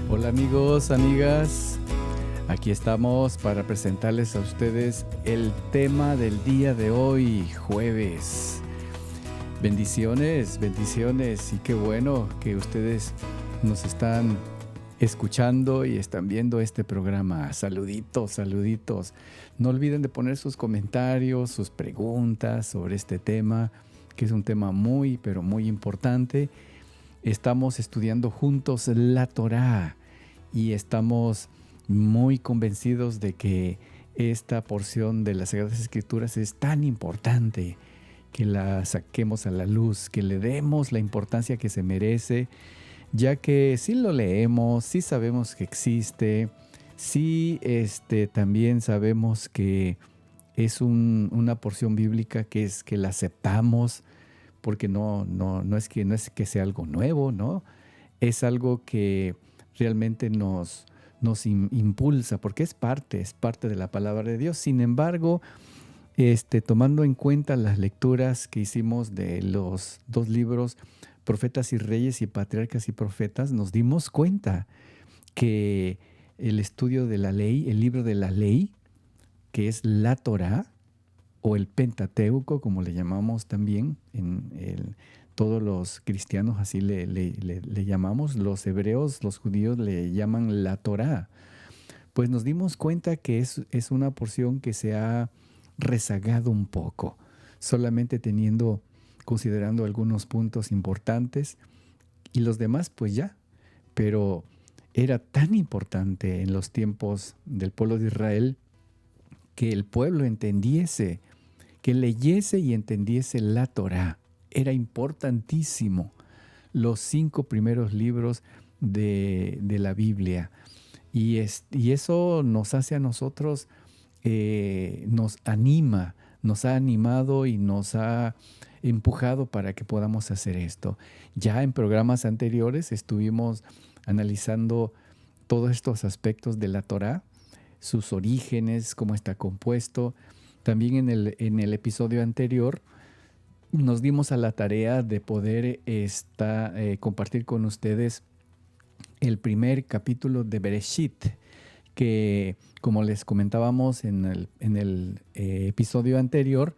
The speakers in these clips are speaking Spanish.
Hola amigos, amigas, aquí estamos para presentarles a ustedes el tema del día de hoy, jueves. Bendiciones, bendiciones y qué bueno que ustedes nos están escuchando y están viendo este programa. Saluditos, saluditos. No olviden de poner sus comentarios, sus preguntas sobre este tema, que es un tema muy, pero muy importante. Estamos estudiando juntos la Torá y estamos muy convencidos de que esta porción de las Sagradas Escrituras es tan importante que la saquemos a la luz, que le demos la importancia que se merece, ya que si lo leemos, si sabemos que existe, si también sabemos que es una porción bíblica que la aceptamos, porque no es que sea algo nuevo, ¿no? Es algo que realmente nos impulsa, porque es parte de la palabra de Dios. Sin embargo, tomando en cuenta las lecturas que hicimos de los dos libros, Profetas y Reyes y Patriarcas y Profetas, nos dimos cuenta que el estudio de la ley, el libro de la ley, que es la Torá, o el Pentateuco, como le llamamos también, todos los cristianos así le llamamos, los hebreos, los judíos le llaman la Torá. Pues nos dimos cuenta que es una porción que se ha rezagado un poco, solamente considerando algunos puntos importantes y los demás pues ya, pero era tan importante en los tiempos del pueblo de Israel que el pueblo entendiese, que leyese y entendiese la Torá. Era importantísimo. Los 5 primeros libros de la Biblia. Y eso nos hace a nosotros, nos anima, nos ha animado y nos ha empujado para que podamos hacer esto. Ya en programas anteriores estuvimos analizando todos estos aspectos de la Torá, sus orígenes, cómo está compuesto. También en el episodio anterior nos dimos a la tarea de poder compartir con ustedes el primer capítulo de Bereshit, que como les comentábamos en el episodio anterior,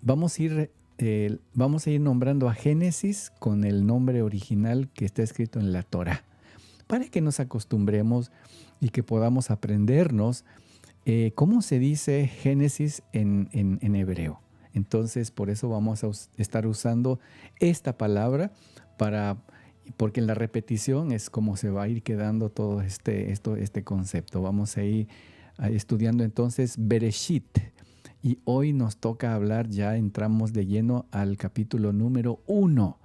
vamos a ir nombrando a Génesis con el nombre original que está escrito en la Torá, para que nos acostumbremos y que podamos aprendernos cómo se dice Génesis en hebreo. Entonces, por eso vamos a estar usando esta palabra porque en la repetición es como se va a ir quedando todo este concepto. Vamos a ir estudiando entonces Bereshit. Y hoy nos toca hablar, ya entramos de lleno al capítulo número 1.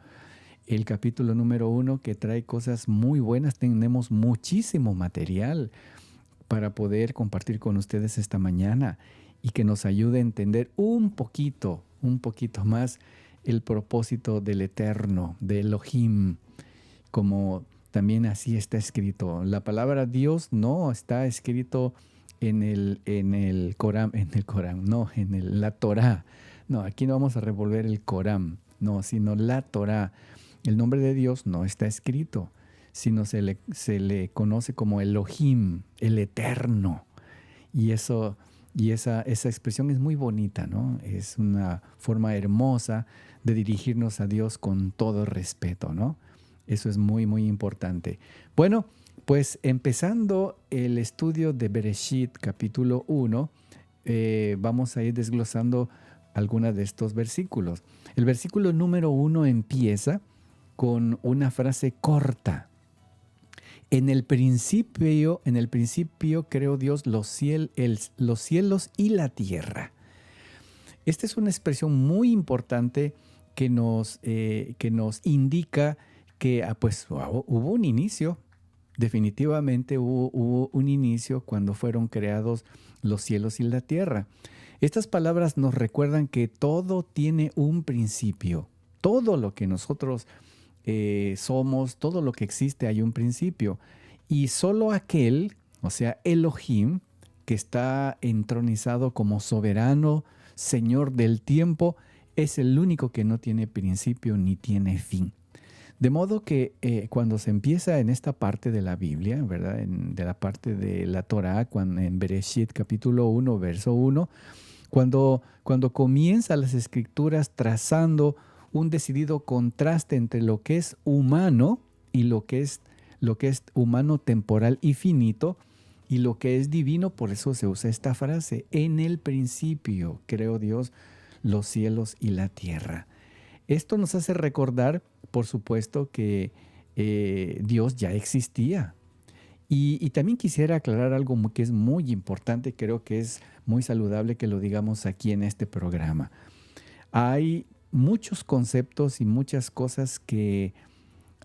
El capítulo número 1 que trae cosas muy buenas. Tenemos muchísimo material para poder compartir con ustedes esta mañana y que nos ayude a entender un poquito más el propósito del Eterno, de Elohim, como también así está escrito. La palabra Dios no está escrito en el Corán, no, la Torá. No, aquí no vamos a revolver el Corán, no, sino la Torá. El nombre de Dios no está escrito, sino se le conoce como Elohim, el Eterno. Y esa expresión es muy bonita, ¿no? Es una forma hermosa de dirigirnos a Dios con todo respeto, ¿no? Eso es muy, muy importante. Bueno, pues empezando el estudio de Bereshit, capítulo 1, vamos a ir desglosando algunos de estos versículos. El versículo número 1 empieza con una frase corta. En el principio creó Dios los cielos y la tierra. Esta es una expresión muy importante que nos indica que pues, hubo un inicio. Definitivamente hubo un inicio cuando fueron creados los cielos y la tierra. Estas palabras nos recuerdan que todo tiene un principio. Todo lo que nosotros somos, todo lo que existe hay un principio. Y solo aquel, o sea, Elohim, que está entronizado como soberano, Señor del tiempo, es el único que no tiene principio ni tiene fin. De modo que cuando se empieza en esta parte de la Biblia, ¿verdad? De la parte de la Torá, en Bereshit capítulo 1, verso 1, cuando comienza las escrituras trazando un decidido contraste entre lo que es humano y lo que es humano temporal y finito, y lo que es divino. Por eso se usa esta frase: en el principio creó Dios los cielos y la tierra. Esto nos hace recordar, por supuesto, que Dios ya existía. Y también quisiera aclarar algo que es muy importante, creo que es muy saludable que lo digamos aquí en este programa. Hay muchos conceptos y muchas cosas que,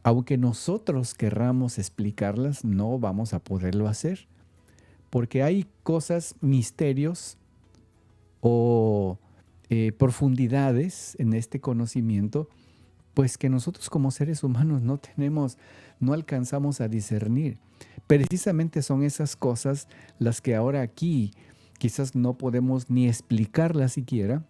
aunque nosotros querramos explicarlas, no vamos a poderlo hacer, porque hay cosas, misterios o profundidades en este conocimiento, pues que nosotros como seres humanos no alcanzamos a discernir. Precisamente son esas cosas las que ahora aquí quizás no podemos ni explicarlas siquiera,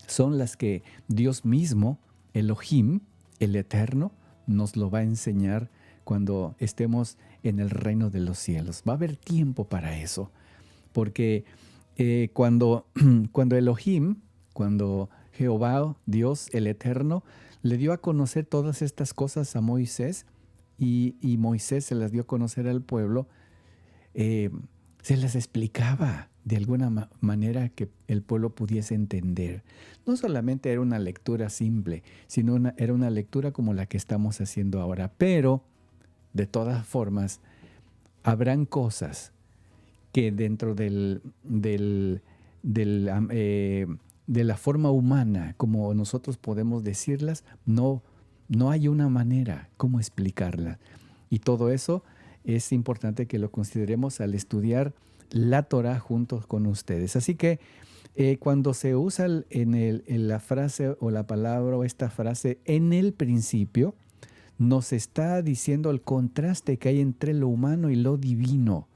son las que Dios mismo, Elohim, el Eterno, nos lo va a enseñar cuando estemos en el reino de los cielos. Va a haber tiempo para eso, porque cuando Elohim, cuando Jehová, Dios, el Eterno, le dio a conocer todas estas cosas a Moisés, y Moisés se las dio a conocer al pueblo, se las explicaba de alguna manera que el pueblo pudiese entender. No solamente era una lectura simple, sino era una lectura como la que estamos haciendo ahora. Pero, de todas formas, habrán cosas que dentro de la forma humana, como nosotros podemos decirlas, no hay una manera como explicarla. Y todo eso es importante que lo consideremos al estudiar la Torá juntos con ustedes. Así que cuando se usa en la frase o la palabra o esta frase, en el principio, nos está diciendo el contraste que hay entre lo humano y lo divino.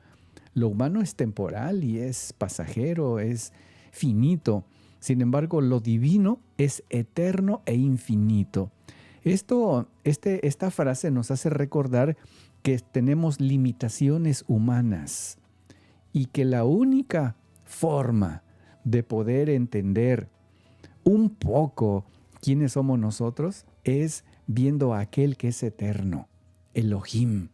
Lo humano es temporal y es pasajero, es finito. Sin embargo, lo divino es eterno e infinito. Esta frase nos hace recordar que tenemos limitaciones humanas y que la única forma de poder entender un poco quiénes somos nosotros es viendo a aquel que es eterno, Elohim,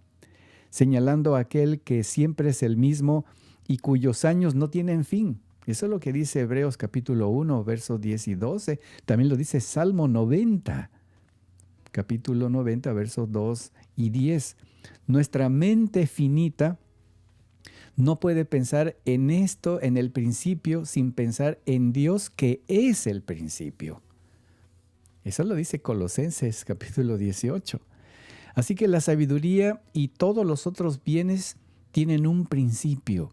señalando a aquel que siempre es el mismo y cuyos años no tienen fin. Eso es lo que dice Hebreos capítulo 1, versos 10 y 12. También lo dice Salmo 90, capítulo 90, versos 2 y 10. Nuestra mente finita no puede pensar en esto, en el principio, sin pensar en Dios que es el principio. Eso lo dice Colosenses capítulo 18. Así que la sabiduría y todos los otros bienes tienen un principio.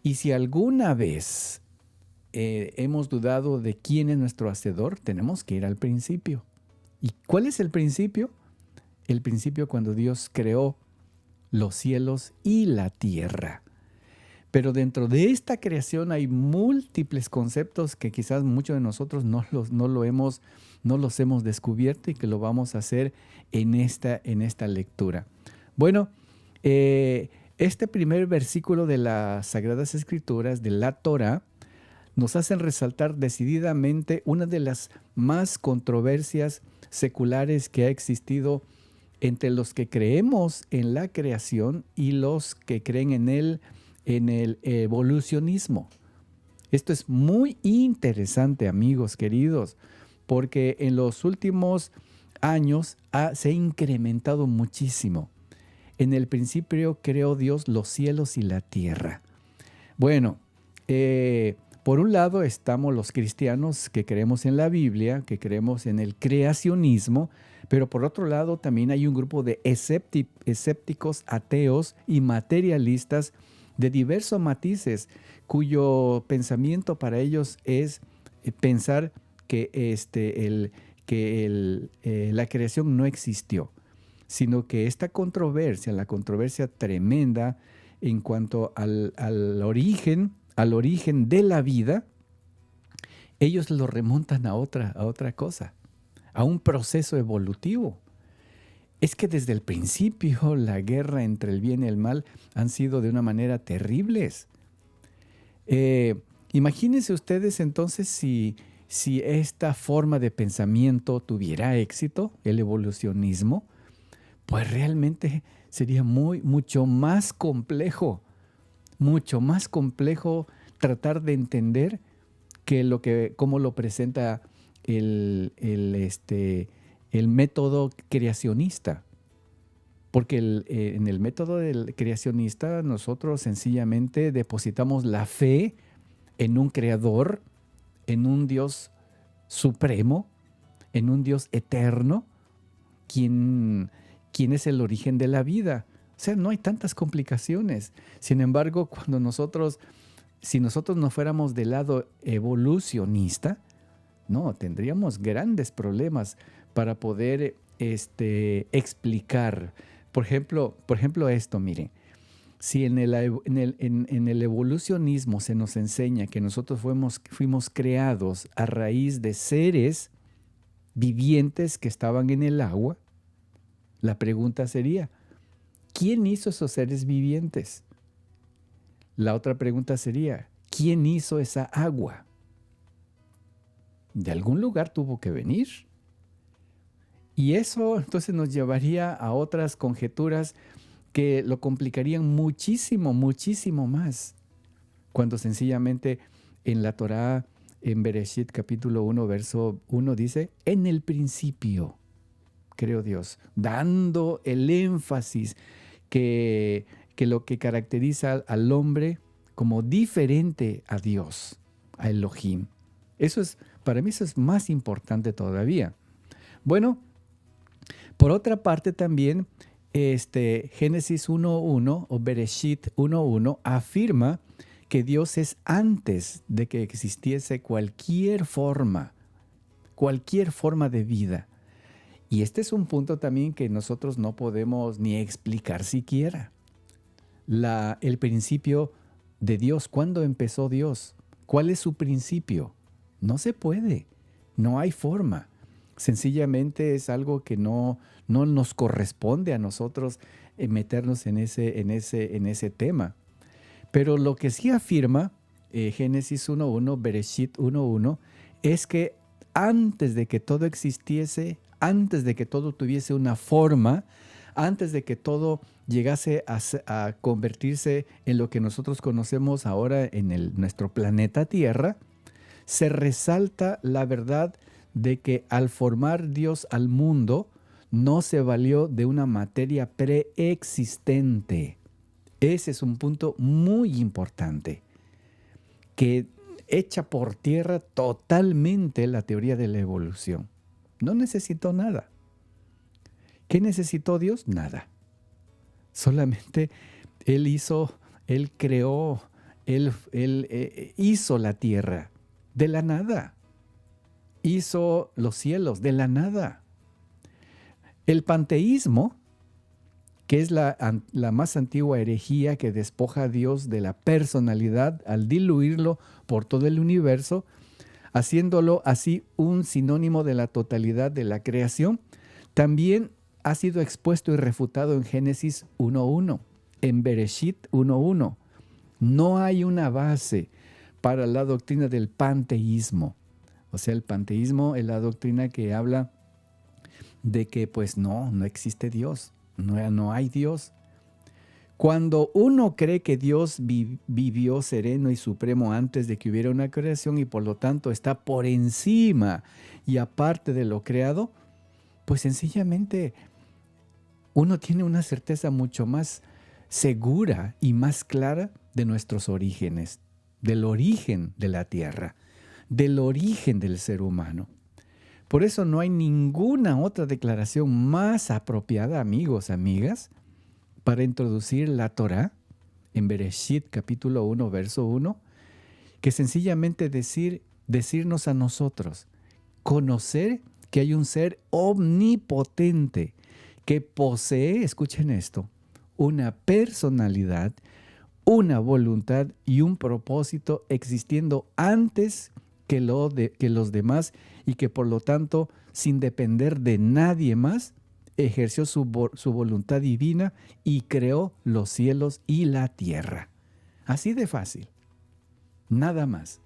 Y si alguna vez hemos dudado de quién es nuestro hacedor, tenemos que ir al principio. ¿Y cuál es el principio? El principio cuando Dios creó los cielos y la tierra. Pero dentro de esta creación hay múltiples conceptos que quizás muchos de nosotros no los hemos descubierto y que lo vamos a hacer en esta lectura. Bueno, este primer versículo de las Sagradas Escrituras, de la Torá, nos hacen resaltar decididamente una de las más controversias seculares que ha existido entre los que creemos en la creación y los que creen en el evolucionismo. Esto es muy interesante, amigos queridos, porque en los últimos años se ha incrementado muchísimo. En el principio creó Dios los cielos y la tierra. Bueno, por un lado estamos los cristianos que creemos en la Biblia, que creemos en el creacionismo, pero por otro lado también hay un grupo de escépticos, ateos y materialistas de diversos matices, cuyo pensamiento para ellos es pensar que la creación no existió, sino que esta controversia, la controversia tremenda en cuanto al origen de la vida, ellos lo remontan a otra cosa, a un proceso evolutivo. es que desde el principio la guerra entre el bien y el mal han sido de una manera terribles. Imagínense ustedes entonces si esta forma de pensamiento tuviera éxito, el evolucionismo, pues realmente sería mucho más complejo tratar de entender cómo lo presenta el método creacionista. Porque en el método del creacionista nosotros sencillamente depositamos la fe en un creador, en un Dios supremo, en un Dios eterno, quien es el origen de la vida. O sea, no hay tantas complicaciones. Sin embargo, si nosotros no fuéramos del lado evolucionista, no, tendríamos grandes problemas para poder explicar. Por ejemplo esto, miren, si en el evolucionismo se nos enseña que nosotros fuimos creados a raíz de seres vivientes que estaban en el agua, la pregunta sería, ¿quién hizo esos seres vivientes? La otra pregunta sería, ¿quién hizo esa agua? De algún lugar tuvo que venir. Y eso entonces nos llevaría a otras conjeturas que lo complicarían muchísimo, muchísimo más. Cuando sencillamente en la Torá, en Bereshit capítulo 1, verso 1 dice, en el principio creó Dios, dando el énfasis que lo que caracteriza al hombre como diferente a Dios, a Elohim. Para mí eso es más importante todavía. Bueno, por otra parte también, Génesis 1.1 o Bereshit 1.1 afirma que Dios es antes de que existiese cualquier forma de vida. Y este es un punto también que nosotros no podemos ni explicar siquiera. El principio de Dios, ¿cuándo empezó Dios? ¿Cuál es su principio? No se puede, no hay forma. Sencillamente es algo que no nos corresponde a nosotros meternos en ese tema. Pero lo que sí afirma Génesis 1.1, Bereshit 1.1, es que antes de que todo existiese, antes de que todo tuviese una forma, antes de que todo llegase a convertirse en lo que nosotros conocemos ahora en nuestro planeta Tierra, se resalta la verdad de que al formar Dios al mundo, no se valió de una materia preexistente. Ese es un punto muy importante, que echa por tierra totalmente la teoría de la evolución. No necesitó nada. ¿Qué necesitó Dios? Nada. Solamente Él creó, Él hizo la tierra de la nada. Hizo los cielos de la nada. El panteísmo, que es la más antigua herejía que despoja a Dios de la personalidad al diluirlo por todo el universo, haciéndolo así un sinónimo de la totalidad de la creación, también ha sido expuesto y refutado en Génesis 1.1, en Bereshit 1.1. No hay una base para la doctrina del panteísmo. O sea, el panteísmo es la doctrina que habla de que pues no existe Dios, no hay Dios. Cuando uno cree que Dios vivió sereno y supremo antes de que hubiera una creación y por lo tanto está por encima y aparte de lo creado, pues sencillamente uno tiene una certeza mucho más segura y más clara de nuestros orígenes, del origen de la tierra, del origen del ser humano. Por eso no hay ninguna otra declaración más apropiada, amigos, amigas, para introducir la Torá en Bereshit capítulo 1, verso 1, que sencillamente decirnos a nosotros, conocer que hay un ser omnipotente que posee, escuchen esto, una personalidad, una voluntad y un propósito existiendo antes que los demás y que por lo tanto, sin depender de nadie más, ejerció su voluntad divina y creó los cielos y la tierra. Así de fácil. Nada más.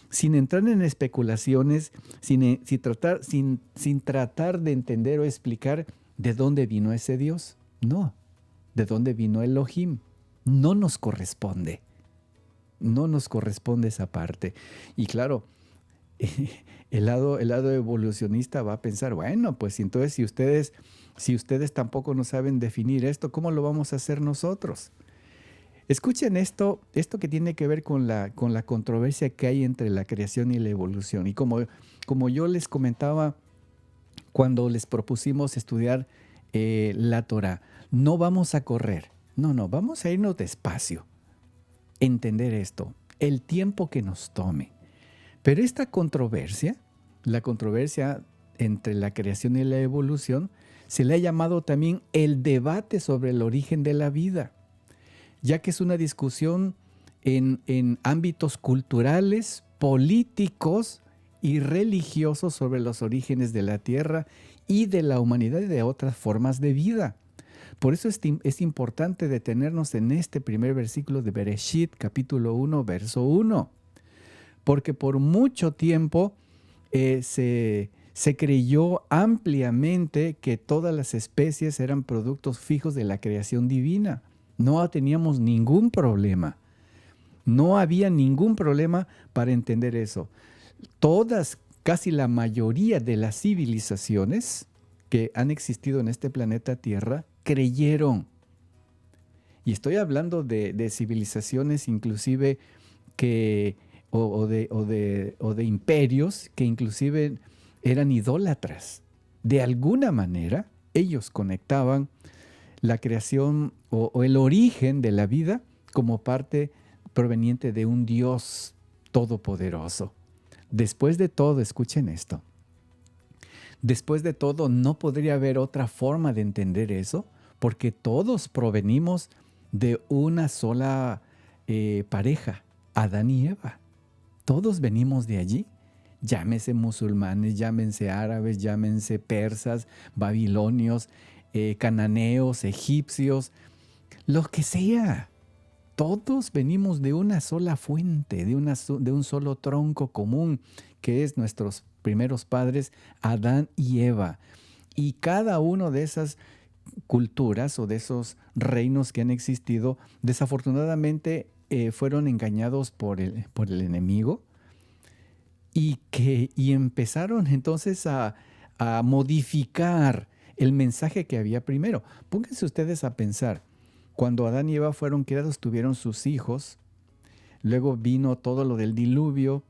Sin entrar en especulaciones, sin tratar de entender o explicar de dónde vino ese Dios. No, de dónde vino Elohim. No nos corresponde. No nos corresponde esa parte. Y claro, el lado evolucionista va a pensar, bueno, pues entonces si ustedes tampoco no saben definir esto, ¿cómo lo vamos a hacer nosotros? Escuchen esto que tiene que ver con la controversia que hay entre la creación y la evolución. Y como yo les comentaba cuando les propusimos estudiar la Torah, no vamos a correr. No, vamos a irnos despacio. Entender esto, el tiempo que nos tome. Pero esta controversia, la controversia entre la creación y la evolución, se le ha llamado también el debate sobre el origen de la vida, ya que es una discusión en ámbitos culturales, políticos y religiosos sobre los orígenes de la tierra y de la humanidad y de otras formas de vida. Por eso es importante detenernos en este primer versículo de Bereshit, capítulo 1, verso 1. Porque por mucho tiempo se creyó ampliamente que todas las especies eran productos fijos de la creación divina. No teníamos ningún problema. No había ningún problema para entender eso. Casi la mayoría de las civilizaciones que han existido en este planeta Tierra creyeron. Y estoy hablando de civilizaciones inclusive o de imperios que inclusive eran idólatras. De alguna manera, ellos conectaban la creación o el origen de la vida como parte proveniente de un Dios todopoderoso. Después de todo, escuchen esto. Después de todo, no podría haber otra forma de entender eso, porque todos provenimos de una sola pareja, Adán y Eva. Todos venimos de allí. Llámense musulmanes, llámense árabes, llámense persas, babilonios, cananeos, egipcios, lo que sea. Todos venimos de una sola fuente, de un solo tronco común, que es nuestros primeros padres, Adán y Eva. Y cada uno de esas culturas o de esos reinos que han existido, desafortunadamente fueron engañados por el enemigo y empezaron entonces a modificar el mensaje que había primero. Pónganse ustedes a pensar, cuando Adán y Eva fueron creados, tuvieron sus hijos, luego vino todo lo del diluvio,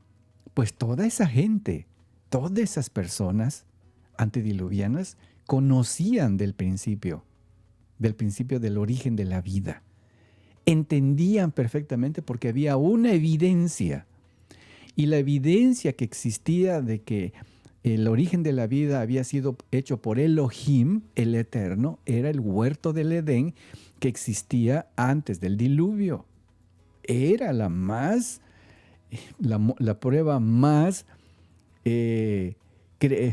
pues toda esa gente, todas esas personas antediluvianas conocían del principio del origen de la vida. Entendían perfectamente porque había una evidencia. Y la evidencia que existía de que el origen de la vida había sido hecho por Elohim, el Eterno, era el huerto del Edén que existía antes del diluvio. Era la prueba más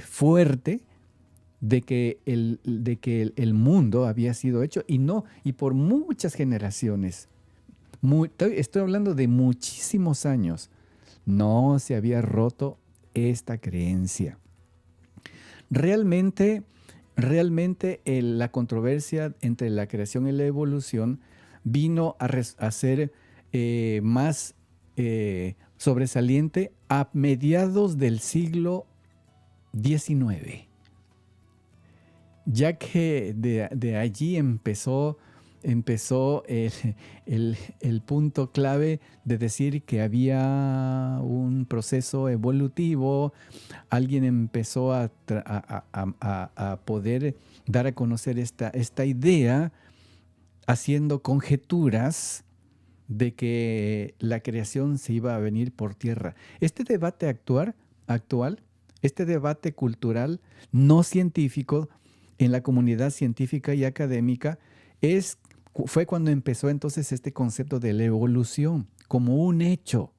fuerte de que el mundo había sido hecho y por muchas generaciones. Estoy hablando de muchísimos años. No se había roto esta creencia. Realmente la controversia entre la creación y la evolución vino a ser más sobresaliente a mediados del siglo XIX, ya que de allí empezó el punto clave de decir que había un proceso evolutivo. Alguien empezó a poder dar a conocer esta idea, haciendo conjeturas de que la creación se iba a venir por tierra. Este debate actual, este debate cultural no científico en la comunidad científica y académica fue cuando empezó entonces este concepto de la evolución como un hecho.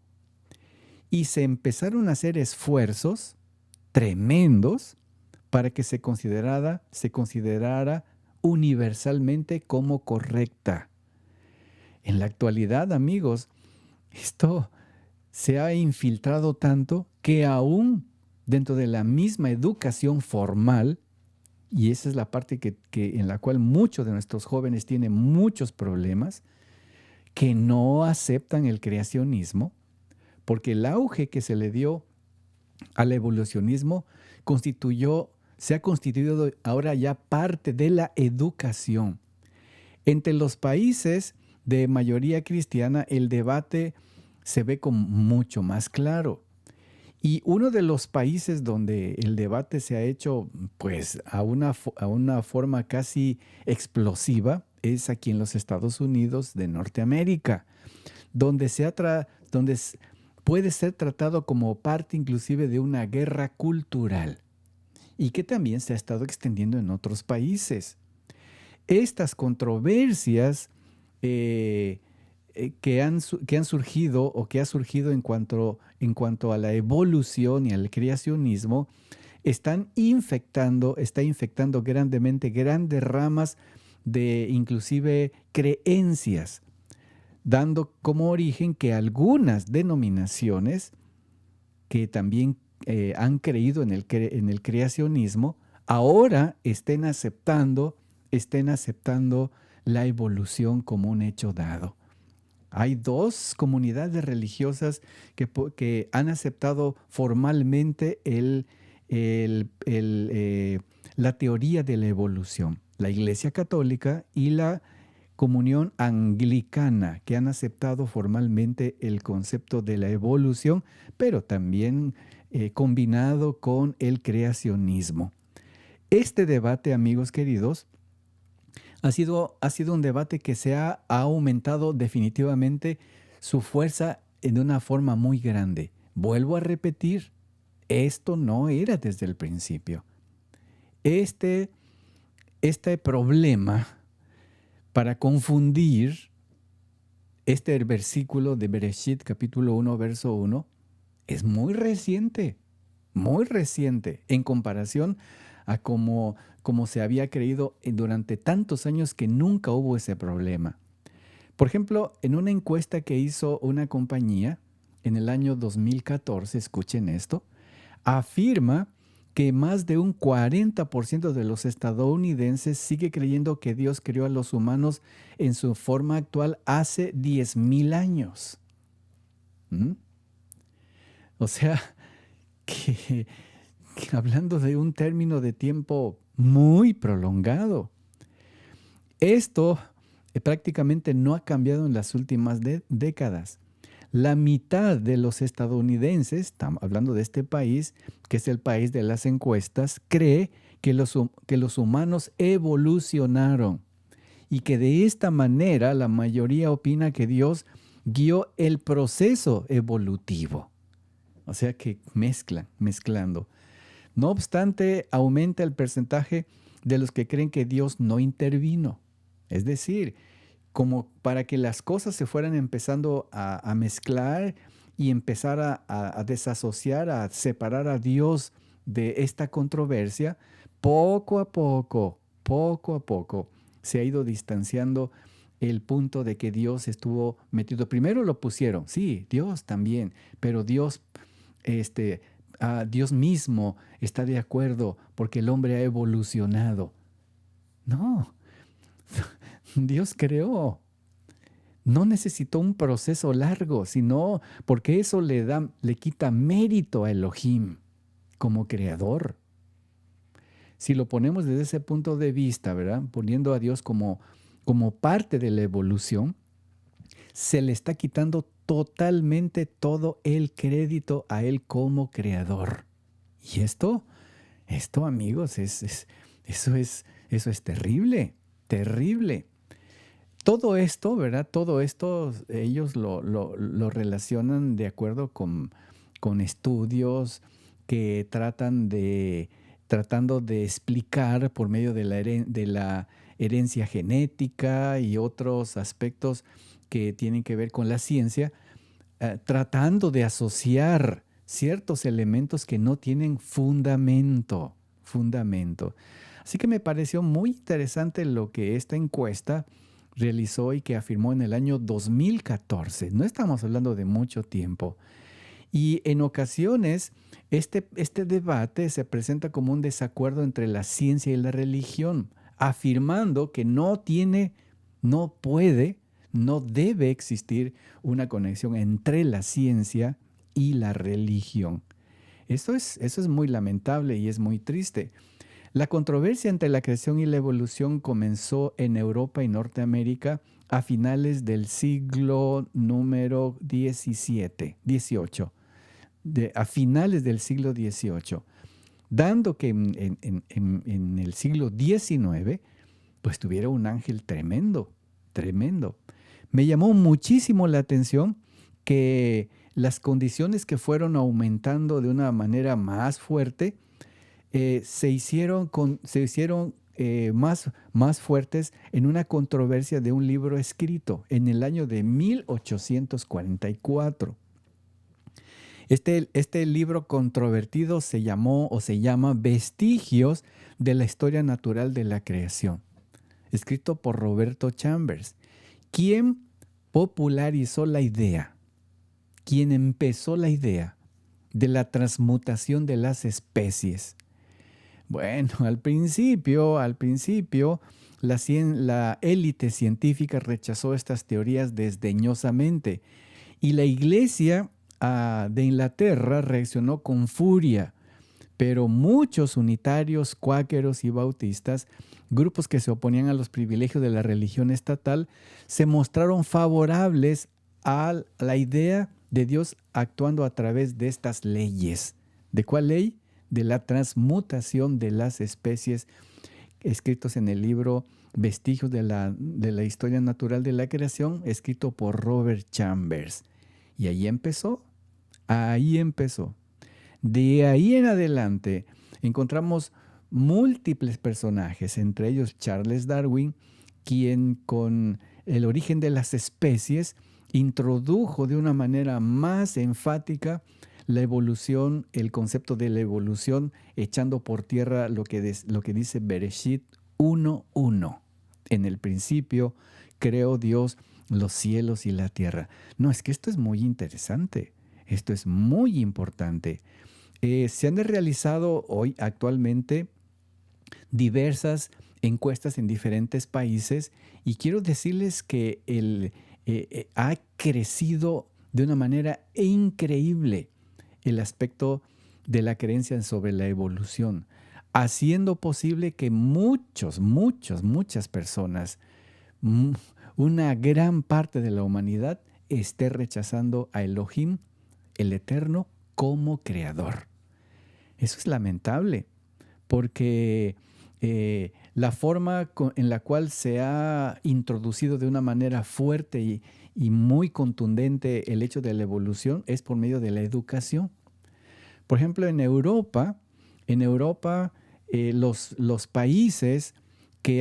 Y se empezaron a hacer esfuerzos tremendos para que se considerara universalmente como correcta. En la actualidad, amigos, esto se ha infiltrado tanto que aún dentro de la misma educación formal, y esa es la parte en la cual muchos de nuestros jóvenes tienen muchos problemas, que no aceptan el creacionismo, porque el auge que se le dio al evolucionismo se ha constituido ahora ya parte de la educación. Entre los países de mayoría cristiana, el debate se ve como mucho más claro. Y uno de los países donde el debate se ha hecho pues a una forma casi explosiva es aquí en los Estados Unidos de Norteamérica, donde puede ser tratado como parte inclusive de una guerra cultural y que también se ha estado extendiendo en otros países. Estas controversias que han surgido o que ha surgido en cuanto a la evolución y al creacionismo, está infectando grandemente grandes ramas de inclusive creencias, dando como origen que algunas denominaciones que también han creído en el creacionismo, ahora estén aceptando la evolución como un hecho dado. Hay dos comunidades religiosas que han aceptado formalmente la teoría de la evolución. La Iglesia Católica y la Comunión Anglicana, que han aceptado formalmente el concepto de la evolución, pero también combinado con el creacionismo. Este debate, amigos queridos, ha sido un debate que ha aumentado definitivamente su fuerza en una forma muy grande. Vuelvo a repetir, esto no era desde el principio. Este problema para confundir este versículo de Bereshit, capítulo 1, verso 1, es muy reciente en comparación a como se había creído durante tantos años que nunca hubo ese problema. Por ejemplo, en una encuesta que hizo una compañía en el año 2014, escuchen esto, afirma que más de un 40% de los estadounidenses sigue creyendo que Dios creó a los humanos en su forma actual hace 10,000 años. O sea, que hablando de un término de tiempo muy prolongado. Esto prácticamente no ha cambiado en las últimas décadas. La mitad de los estadounidenses, estamos hablando de este país, que es el país de las encuestas, cree que los humanos evolucionaron y que de esta manera la mayoría opina que Dios guió el proceso evolutivo. O sea que mezclando. No obstante, aumenta el porcentaje de los que creen que Dios no intervino. Es decir, como para que las cosas se fueran empezando a mezclar y empezar a desasociar, a separar a Dios de esta controversia, poco a poco, se ha ido distanciando el punto de que Dios estuvo metido. Primero lo pusieron, sí, Dios también, pero Dios mismo está de acuerdo porque el hombre ha evolucionado. No, Dios creó. No necesitó un proceso largo, sino porque eso le quita mérito a Elohim como creador. Si lo ponemos desde ese punto de vista, ¿verdad? Poniendo a Dios como parte de la evolución, se le está quitando totalmente todo el crédito a Él como creador. Y esto amigos, eso es terrible, terrible. Todo esto, ¿verdad? Todo esto ellos lo relacionan de acuerdo con estudios que tratando de explicar por medio de la herencia genética y otros aspectos que tienen que ver con la ciencia, tratando de asociar ciertos elementos que no tienen fundamento. fundamento. Así que me pareció muy interesante lo que esta encuesta realizó y que afirmó en el año 2014. No estamos hablando de mucho tiempo. Y en ocasiones este debate se presenta como un desacuerdo entre la ciencia y la religión, afirmando que no tiene, no puede, no debe existir una conexión entre la ciencia y la religión. Eso es muy lamentable y es muy triste. La controversia entre la creación y la evolución comenzó en Europa y Norteamérica a finales del siglo número 18, a finales del siglo XVIII, dando que en el siglo XIX, pues tuviera un ángel tremendo, tremendo. Me llamó muchísimo la atención que las condiciones que fueron aumentando de una manera más fuerte se hicieron más fuertes en una controversia de un libro escrito en el año de 1844. Este libro controvertido se llama Vestigios de la Historia Natural de la Creación, escrito por Roberto Chambers, quien popularizó la idea, quien empezó la idea de la transmutación de las especies. Bueno, al principio, la élite científica rechazó estas teorías desdeñosamente y la Iglesia de Inglaterra reaccionó con furia, pero muchos unitarios, cuáqueros y bautistas, grupos que se oponían a los privilegios de la religión estatal, se mostraron favorables a la idea de Dios actuando a través de estas leyes. ¿De cuál ley? De la transmutación de las especies, escritos en el libro Vestigios de la Historia Natural de la Creación, escrito por Robert Chambers. Y ahí empezó. De ahí en adelante encontramos múltiples personajes, entre ellos Charles Darwin, quien con el origen de las especies introdujo de una manera más enfática la evolución, el concepto de la evolución, echando por tierra lo que dice Bereshit 1:1. En el principio creó Dios los cielos y la tierra. No, es que esto es muy interesante. Esto es muy importante. Se han realizado actualmente diversas encuestas en diferentes países y quiero decirles que ha crecido de una manera increíble el aspecto de la creencia sobre la evolución, haciendo posible que muchas personas, una gran parte de la humanidad, esté rechazando a Elohim, el Eterno, como creador. Eso es lamentable, porque la forma en la cual se ha introducido de una manera fuerte y muy contundente el hecho de la evolución es por medio de la educación. Por ejemplo, en Europa, los países que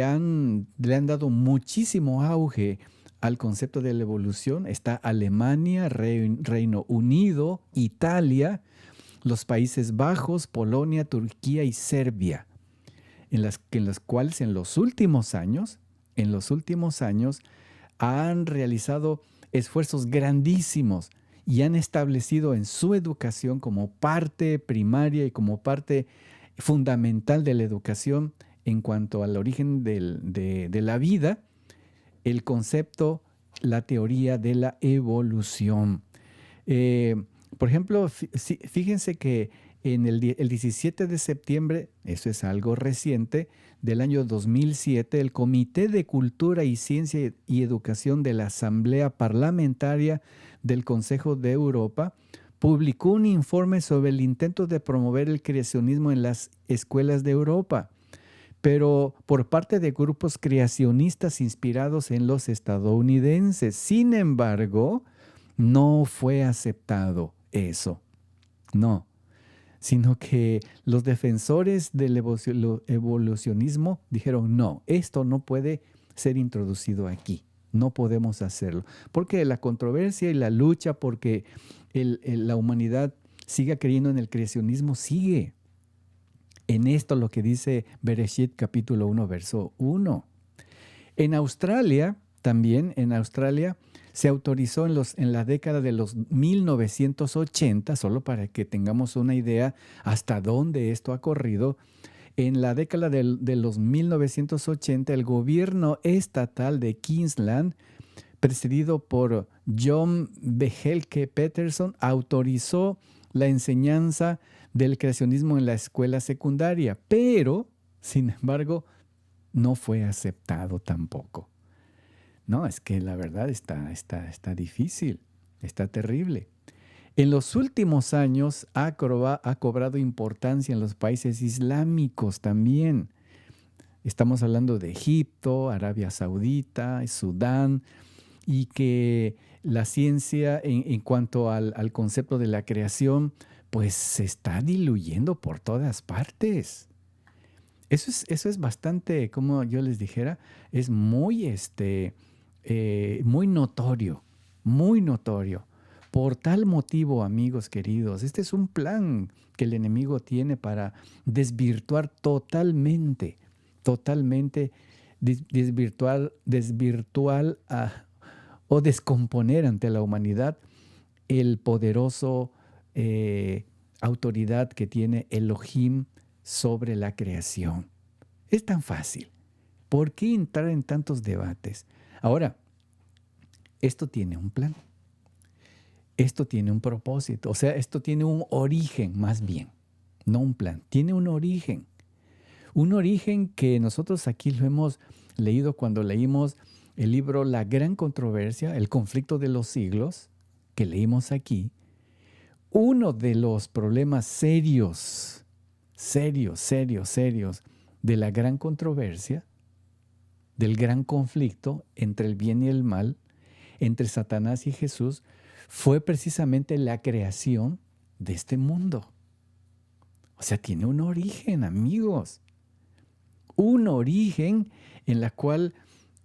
le han dado muchísimo auge al concepto de la evolución está Alemania, Reino Unido, Italia, los Países Bajos, Polonia, Turquía y Serbia, en las cuales en los últimos años han realizado esfuerzos grandísimos y han establecido en su educación como parte primaria y como parte fundamental de la educación en cuanto al origen de la vida, el concepto, la teoría de la evolución. Por ejemplo, fíjense que el 17 de septiembre, eso es algo reciente, del año 2007, el Comité de Cultura y Ciencia y Educación de la Asamblea Parlamentaria del Consejo de Europa publicó un informe sobre el intento de promover el creacionismo en las escuelas de Europa, pero por parte de grupos creacionistas inspirados en los estadounidenses. Sin embargo, no fue aceptado eso. No. Sino que los defensores del evolucionismo dijeron, no, esto no puede ser introducido aquí, no podemos hacerlo. Porque la controversia y la lucha porque la humanidad siga creyendo en el creacionismo sigue. en esto lo que dice Bereshit capítulo 1, verso 1. En Australia, también en Australia, se autorizó en la década de los 1980, solo para que tengamos una idea hasta dónde esto ha corrido. En la década de los 1980, el gobierno estatal de Queensland, presidido por John Bejelke Peterson, autorizó la enseñanza del creacionismo en la escuela secundaria, pero, sin embargo, no fue aceptado tampoco. No, es que la verdad está difícil, está terrible. En los últimos años ha cobrado importancia en los países islámicos también. Estamos hablando de Egipto, Arabia Saudita, Sudán, y que la ciencia en cuanto al concepto de la creación, pues se está diluyendo por todas partes. Eso es bastante, como yo les dijera, es muy, muy notorio, muy notorio. Por tal motivo, amigos queridos, este es un plan que el enemigo tiene para desvirtuar totalmente, desvirtuar o descomponer ante la humanidad el poderoso autoridad que tiene Elohim sobre la creación. Es tan fácil. ¿Por qué entrar en tantos debates? Ahora, esto tiene un plan. Esto tiene un propósito. O sea, esto tiene un origen más bien. No un plan. Tiene un origen. Un origen que nosotros aquí lo hemos leído cuando leímos el libro La Gran Controversia, el conflicto de los siglos, que leímos aquí. Uno de los problemas serios de la gran controversia, del gran conflicto entre el bien y el mal, entre Satanás y Jesús, fue precisamente la creación de este mundo. O sea, tiene un origen, amigos. Un origen en la cual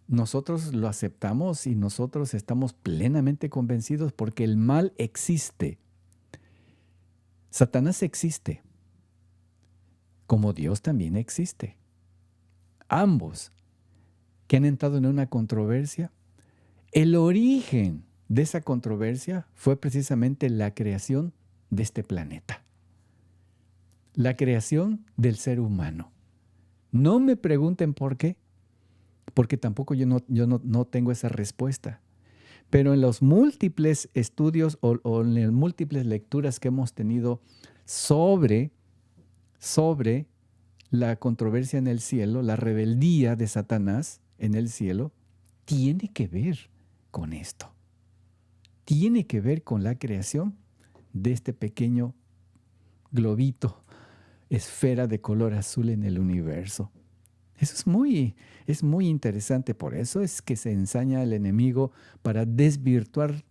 nosotros lo aceptamos y nosotros estamos plenamente convencidos porque el mal existe. Satanás existe, como Dios también existe. Ambos que han entrado en una controversia, el origen de esa controversia fue precisamente la creación de este planeta. La creación del ser humano. No me pregunten por qué, porque tampoco yo no tengo esa respuesta. Pero en los múltiples estudios o en las múltiples lecturas que hemos tenido sobre la controversia en el cielo, la rebeldía de Satanás en el cielo, tiene que ver con esto. Tiene que ver con la creación de este pequeño globito, esfera de color azul en el universo. Eso es muy interesante. Por eso es que se ensaña al enemigo para desvirtuar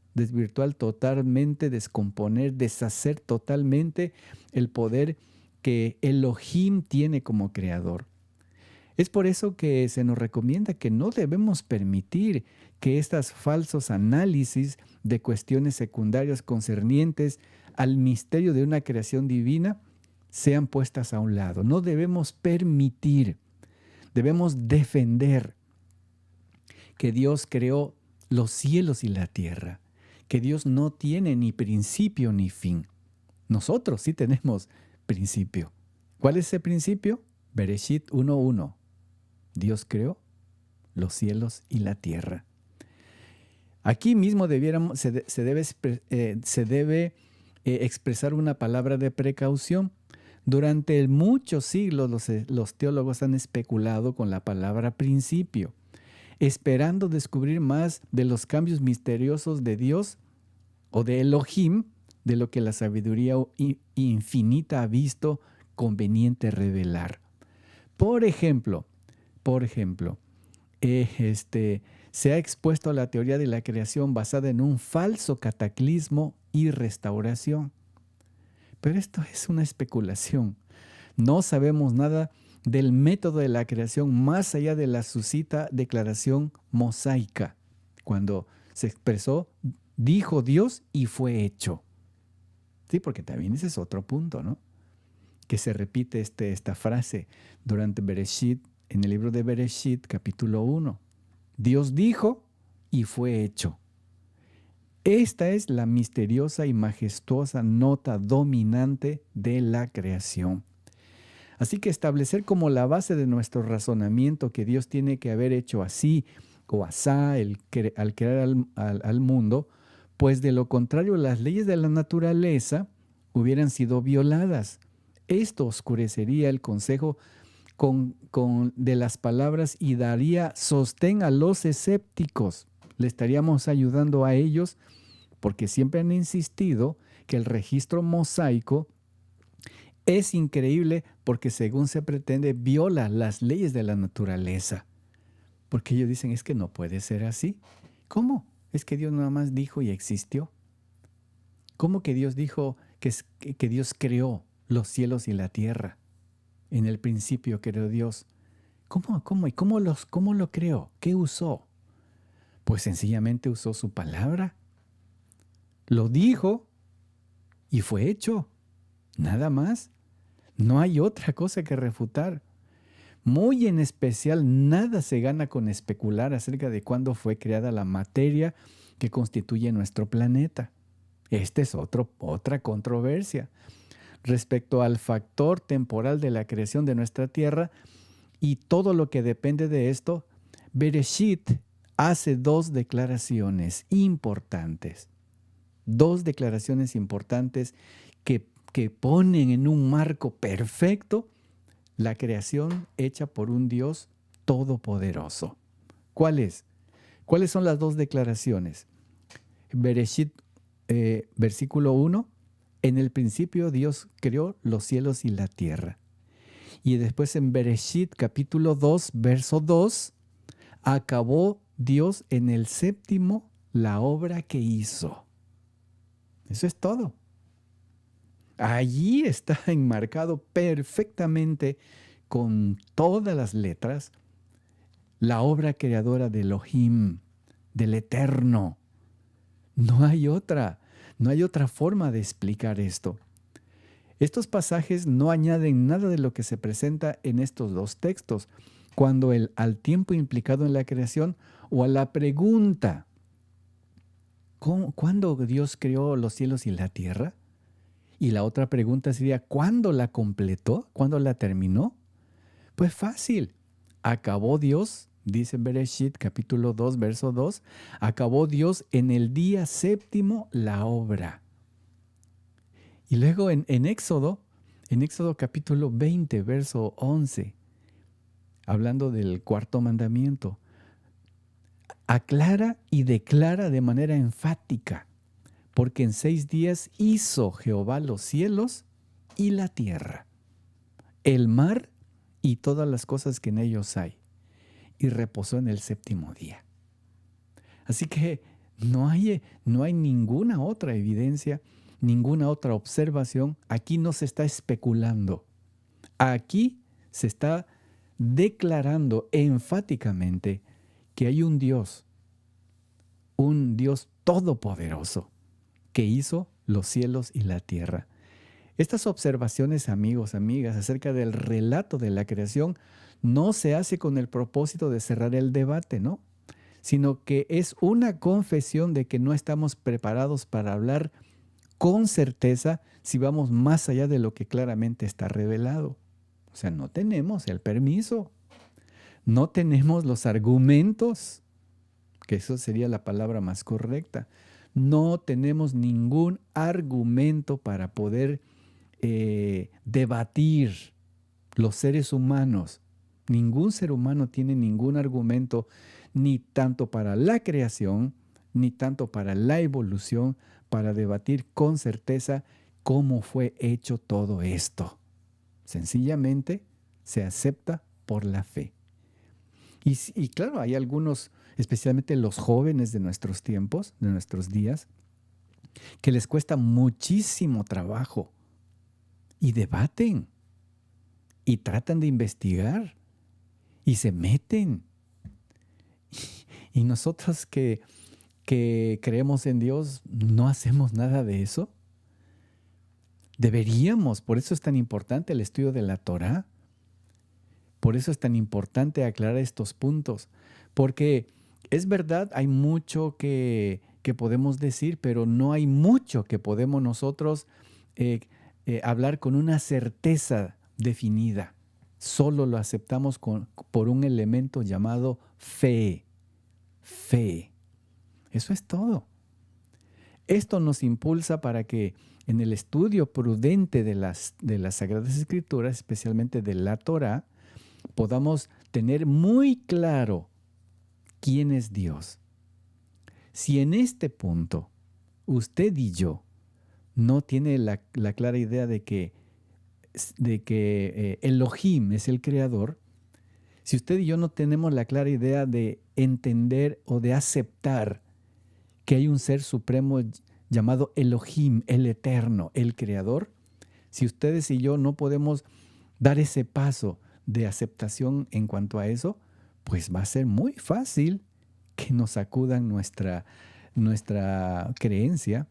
totalmente, descomponer, deshacer totalmente el poder que Elohim tiene como creador. Es por eso que se nos recomienda que no debemos permitir que estos falsos análisis de cuestiones secundarias concernientes al misterio de una creación divina sean puestas a un lado. No debemos permitir. Debemos defender que Dios creó los cielos y la tierra, que Dios no tiene ni principio ni fin. Nosotros sí tenemos principio. ¿Cuál es ese principio? Bereshit 1:1. Dios creó los cielos y la tierra. Aquí mismo se debe expresar una palabra de precaución. Durante muchos siglos los teólogos han especulado con la palabra principio, esperando descubrir más de los cambios misteriosos de Dios o de Elohim, de lo que la sabiduría infinita ha visto conveniente revelar. Por ejemplo, se ha expuesto la teoría de la creación basada en un falso cataclismo y restauración. Pero esto es una especulación. No sabemos nada del método de la creación más allá de la suscita declaración mosaica. Cuando se expresó, dijo Dios y fue hecho. Sí, porque también ese es otro punto, ¿no? que se repite esta frase durante Bereshit, en el libro de Bereshit, capítulo 1. Dios dijo y fue hecho. Esta es la misteriosa y majestuosa nota dominante de la creación. Así que establecer como la base de nuestro razonamiento que Dios tiene que haber hecho así o asá al crear al mundo, pues de lo contrario las leyes de la naturaleza hubieran sido violadas. Esto oscurecería el consejo de las palabras y daría sostén a los escépticos. Le estaríamos ayudando a ellos porque siempre han insistido que el registro mosaico es increíble porque según se pretende viola las leyes de la naturaleza. Porque ellos dicen es que no puede ser así. ¿Cómo? Es que Dios nada más dijo y existió. ¿Cómo que Dios dijo que Dios creó los cielos y la tierra? En el principio creó Dios. ¿Cómo? ¿Y cómo lo creó? ¿Qué usó? Pues sencillamente usó su palabra. Lo dijo y fue hecho. Nada más. No hay otra cosa que refutar. Muy en especial, nada se gana con especular acerca de cuándo fue creada la materia que constituye nuestro planeta. Esta es otra controversia. Respecto al factor temporal de la creación de nuestra tierra y todo lo que depende de esto, Bereshit hace dos declaraciones importantes. Dos declaraciones importantes que ponen en un marco perfecto la creación hecha por un Dios todopoderoso. ¿Cuáles? ¿Cuáles son las dos declaraciones? Bereshit, versículo 1, en el principio Dios creó los cielos y la tierra. Y después en Bereshit, capítulo 2, verso 2, acabó Dios en el séptimo la obra que hizo. Eso es todo. Allí está enmarcado perfectamente con todas las letras la obra creadora de Elohim, del Eterno. No hay otra forma de explicar esto. Estos pasajes no añaden nada de lo que se presenta en estos dos textos, cuando al tiempo implicado en la creación o a la pregunta, ¿cuándo Dios creó los cielos y la tierra? Y la otra pregunta sería, ¿cuándo la completó? ¿Cuándo la terminó? Pues fácil. Acabó Dios, dice Bereshit, capítulo 2, verso 2, acabó Dios en el día séptimo la obra. Y luego en Éxodo capítulo 20, verso 11, hablando del cuarto mandamiento, aclara y declara de manera enfática, porque en 6 días hizo Jehová los cielos y la tierra, el mar y todas las cosas que en ellos hay, y reposó en el séptimo día. Así que no hay ninguna otra evidencia, ninguna otra observación. Aquí no se está especulando. Aquí se está declarando enfáticamente que hay un Dios todopoderoso, que hizo los cielos y la tierra. Estas observaciones, amigos, amigas, acerca del relato de la creación, no se hace con el propósito de cerrar el debate, ¿no? Sino que es una confesión de que no estamos preparados para hablar con certeza si vamos más allá de lo que claramente está revelado. O sea, no tenemos el permiso, no tenemos los argumentos, que eso sería la palabra más correcta. No tenemos ningún argumento para poder debatir los seres humanos. Ningún ser humano tiene ningún argumento, ni tanto para la creación, ni tanto para la evolución, para debatir con certeza cómo fue hecho todo esto. Sencillamente se acepta por la fe. Y claro, hay algunos, especialmente los jóvenes de nuestros tiempos, de nuestros días, que les cuesta muchísimo trabajo y debaten y tratan de investigar y se meten. Y nosotros que creemos en Dios, no hacemos nada de eso. Deberíamos, por eso es tan importante el estudio de la Torá. Por eso es tan importante aclarar estos puntos. Porque es verdad, hay mucho que podemos decir, pero no hay mucho que podemos nosotros hablar con una certeza definida. Solo lo aceptamos por un elemento llamado fe. Fe. Eso es todo. Esto nos impulsa para que en el estudio prudente de las Sagradas Escrituras, especialmente de la Torá, podamos tener muy claro quién es Dios. Si en este punto usted y yo no tiene la clara idea de que Elohim es el creador, si usted y yo no tenemos la clara idea de entender o de aceptar que hay un ser supremo llamado Elohim, el eterno, el creador, si ustedes y yo no podemos dar ese paso de aceptación en cuanto a eso, pues va a ser muy fácil que nos sacudan nuestra creencia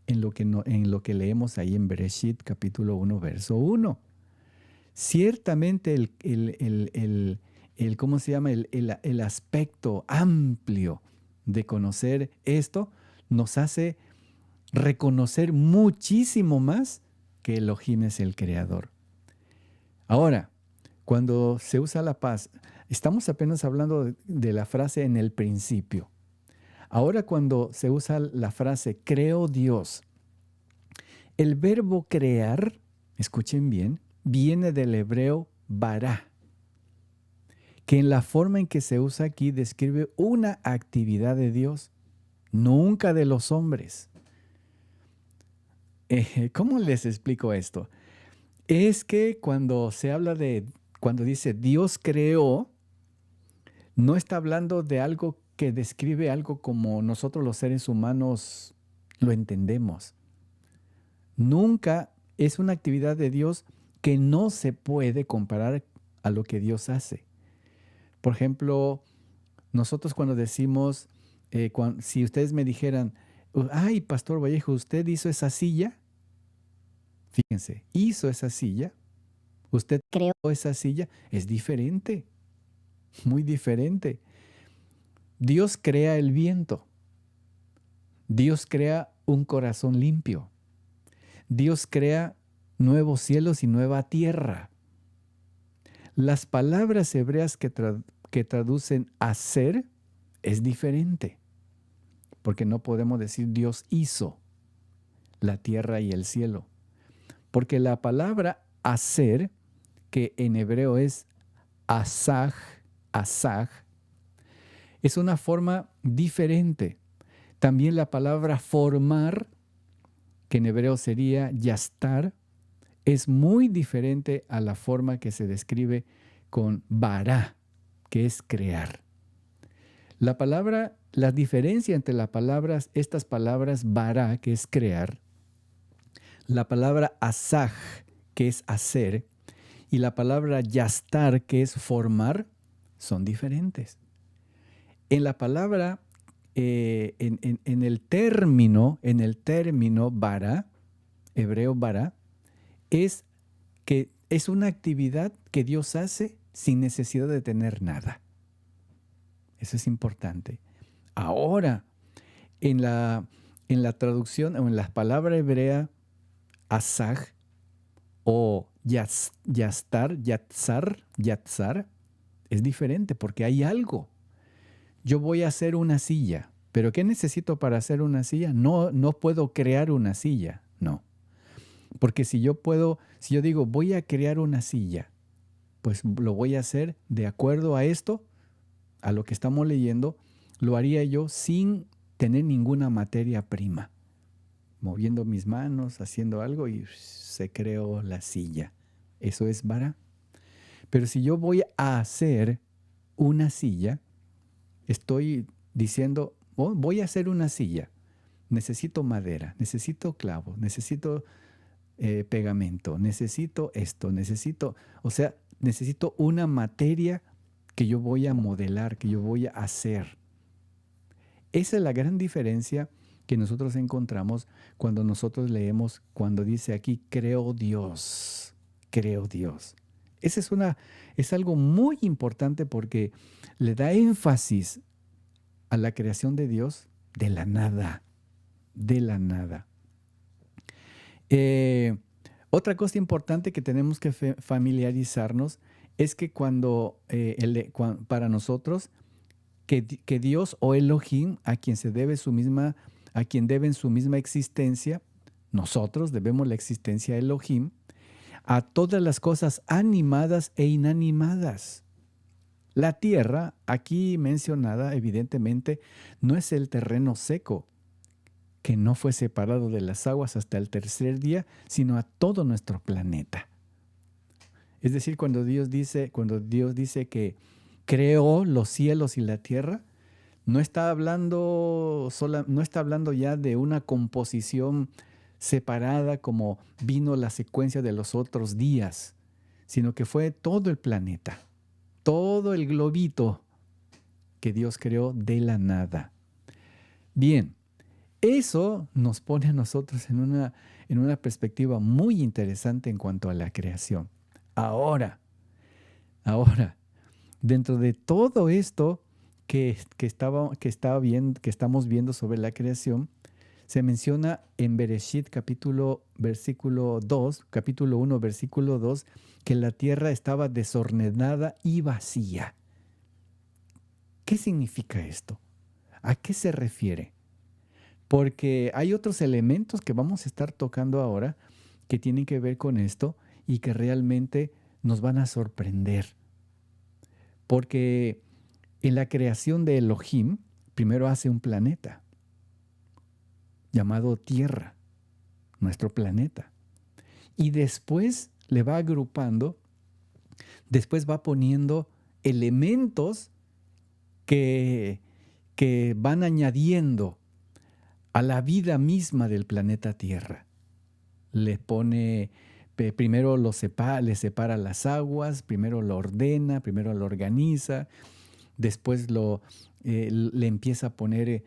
en lo que leemos ahí en Bereshit capítulo 1, verso 1. Ciertamente ¿cómo se llama? El aspecto amplio de conocer esto nos hace reconocer muchísimo más que Elohim es el creador. Ahora, cuando se usa la paz, estamos apenas hablando de la frase en el principio. Ahora cuando se usa la frase creo Dios, el verbo crear, escuchen bien, viene del hebreo bará, que en la forma en que se usa aquí describe una actividad de Dios, nunca de los hombres. ¿Cómo les explico esto? Es que cuando se habla cuando dice Dios creó, no está hablando de algo que describe algo como nosotros los seres humanos lo entendemos. Nunca es una actividad de Dios que no se puede comparar a lo que Dios hace. Por ejemplo, nosotros cuando decimos, si ustedes me dijeran, ay, Pastor Vallejo, ¿usted hizo esa silla? Fíjense, hizo esa silla, usted creó esa silla, es diferente, muy diferente. Dios crea el viento, Dios crea un corazón limpio, Dios crea nuevos cielos y nueva tierra. Las palabras hebreas que traducen hacer es diferente, porque no podemos decir Dios hizo la tierra y el cielo. Porque la palabra hacer, que en hebreo es asaj, es una forma diferente. También la palabra formar, que en hebreo sería yastar, es muy diferente a la forma que se describe con bará, que es crear. La diferencia entre estas palabras bará, que es crear, la palabra asaj, que es hacer, y la palabra yastar, que es formar, son diferentes. En la palabra, en el término bara, hebreo bara, es que es una actividad que Dios hace sin necesidad de tener nada. Eso es importante. Ahora, en la traducción o en la palabra hebrea asaj o yatzar, es diferente porque hay algo. Yo voy a hacer una silla, pero ¿qué necesito para hacer una silla? No puedo crear una silla, no. Porque si yo digo voy a crear una silla, pues lo voy a hacer de acuerdo a esto, a lo que estamos leyendo, lo haría yo sin tener ninguna materia prima. Moviendo mis manos, haciendo algo y se creó la silla. Eso es bara. Pero si yo voy a hacer una silla, estoy diciendo, voy a hacer una silla. Necesito madera, necesito clavo, necesito pegamento, necesito esto, necesito una materia que yo voy a modelar, que yo voy a hacer. Esa es la gran diferencia que nosotros encontramos cuando nosotros leemos, cuando dice aquí, creo Dios, creo Dios. Esa es algo muy importante porque le da énfasis a la creación de Dios de la nada, de la nada. Eh, Otra cosa importante que tenemos que familiarizarnos es que para nosotros, que Dios o Elohim, a quien deben su misma existencia, nosotros debemos la existencia a Elohim, a todas las cosas animadas e inanimadas. La tierra, aquí mencionada, evidentemente, no es el terreno seco, que no fue separado de las aguas hasta el tercer día, sino a todo nuestro planeta. Es decir, cuando Dios dice que creó los cielos y la tierra, no está hablando ya de una composición separada como vino la secuencia de los otros días, sino que fue todo el planeta, todo el globito que Dios creó de la nada. Bien, eso nos pone a nosotros en una perspectiva muy interesante en cuanto a la creación. Ahora, dentro de todo esto que estamos viendo sobre la creación, se menciona en Bereshit capítulo 1, versículo 2, que la tierra estaba desordenada y vacía. ¿Qué significa esto? ¿A qué se refiere? Porque hay otros elementos que vamos a estar tocando ahora que tienen que ver con esto y que realmente nos van a sorprender. Porque en la creación de Elohim, primero hace un planeta llamado Tierra, nuestro planeta. Y después le va agrupando, después va poniendo elementos que van añadiendo a la vida misma del planeta Tierra. Le pone, primero le separa las aguas, primero lo ordena, primero lo organiza, después le empieza a poner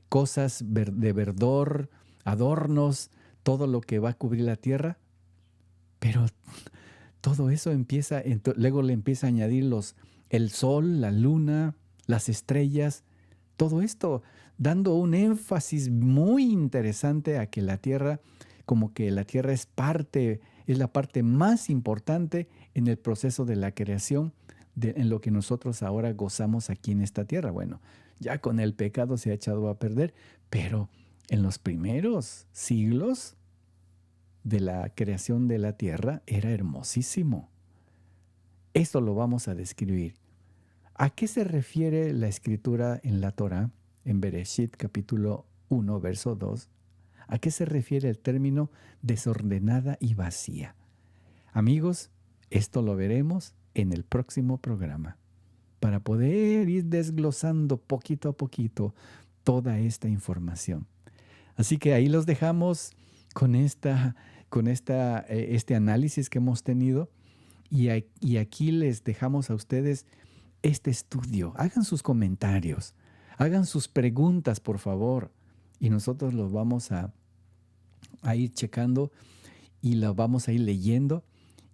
cosas de verdor, adornos, todo lo que va a cubrir la tierra. Pero todo eso luego le empieza a añadir el sol, la luna, las estrellas, todo esto dando un énfasis muy interesante a que la tierra, como que la tierra es la parte más importante en el proceso de la creación, en lo que nosotros ahora gozamos aquí en esta tierra. Bueno, ya con el pecado se ha echado a perder, pero en los primeros siglos de la creación de la tierra era hermosísimo. Esto lo vamos a describir. ¿A qué se refiere la escritura en la Torá, en Bereshit capítulo 1, verso 2? ¿A qué se refiere el término desordenada y vacía? Amigos, esto lo veremos en el próximo programa, para poder ir desglosando poquito a poquito toda esta información. Así que ahí los dejamos con este análisis que hemos tenido y aquí les dejamos a ustedes este estudio. Hagan sus comentarios, hagan sus preguntas, por favor, y nosotros los vamos a ir checando y la vamos a ir leyendo.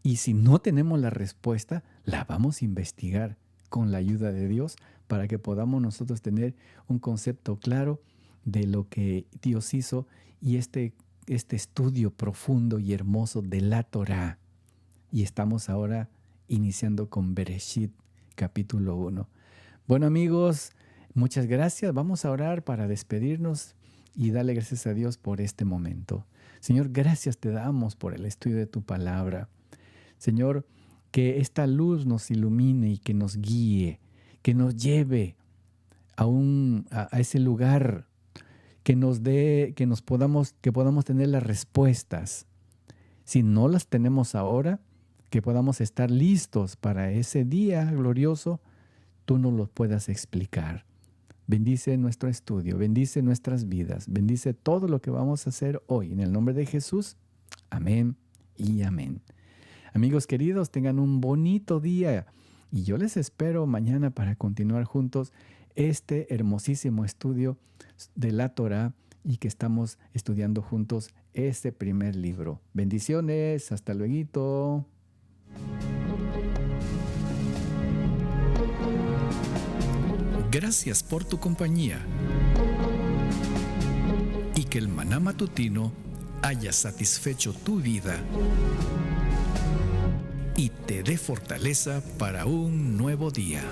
Y si no tenemos la respuesta, la vamos a investigar con la ayuda de Dios para que podamos nosotros tener un concepto claro de lo que Dios hizo y este estudio profundo y hermoso de la Torá. Y estamos ahora iniciando con Bereshit, capítulo 1. Bueno, amigos, muchas gracias. Vamos a orar para despedirnos y darle gracias a Dios por este momento. Señor, gracias te damos por el estudio de tu palabra. Señor, que esta luz nos ilumine y que nos guíe, que nos lleve a ese lugar, que podamos tener las respuestas. Si no las tenemos ahora, que podamos estar listos para ese día glorioso, tú nos lo puedas explicar. Bendice nuestro estudio, bendice nuestras vidas, bendice todo lo que vamos a hacer hoy. En el nombre de Jesús, amén y amén. Amigos queridos, tengan un bonito día y yo les espero mañana para continuar juntos este hermosísimo estudio de la Torá y que estamos estudiando juntos este primer libro. Bendiciones, hasta luego. Gracias por tu compañía y que el maná matutino haya satisfecho tu vida y te dé fortaleza para un nuevo día.